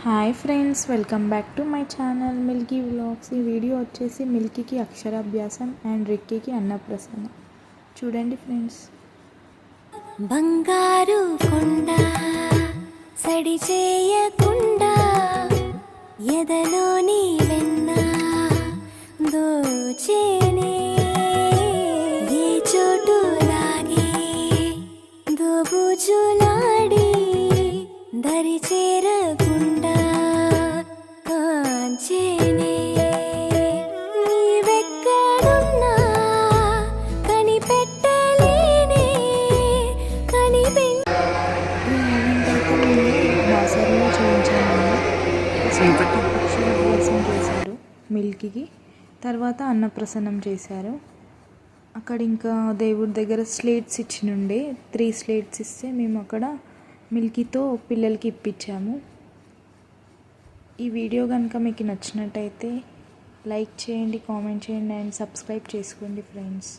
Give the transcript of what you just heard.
Hi friends, welcome back to my channel Milky vlogs. ఈ video వచ్చేసి మిల్కీకి అక్షరాభ్యాసం and రిక్కీకి అన్నప్రసన్న. చూడండి ఫ్రెండ్స్. బంగారు కొండ సడి చేయకుండా ఎదలోని వెన్న దోచేనే ఏ చోటు లాగే దోబుజులాడి దరి చేరకుండా కాంచేనే నీవెక్కడున్నా కనిపెట్టలేనే కనిపె ఈ ఈవెంట్ అయితే మేము బాసర్లో చేయించామండి. అక్షరాభ్యాసం చేశారు మిల్కీకి, తర్వాత అన్నప్రసన్నం చేశారు. అక్కడ ఇంకా దేవుడి దగ్గర స్లేట్స్ ఇచ్చినుండే 3 స్లేట్స్ ఇస్తే మేము అక్కడ మిల్కీతో పిల్లలకి ఇప్పించాము. ఈ వీడియో కనుక మీకు నచ్చినట్టయితే లైక్ చేయండి, కామెంట్ చేయండి అండ్ సబ్స్క్రైబ్ చేసుకోండి ఫ్రెండ్స్.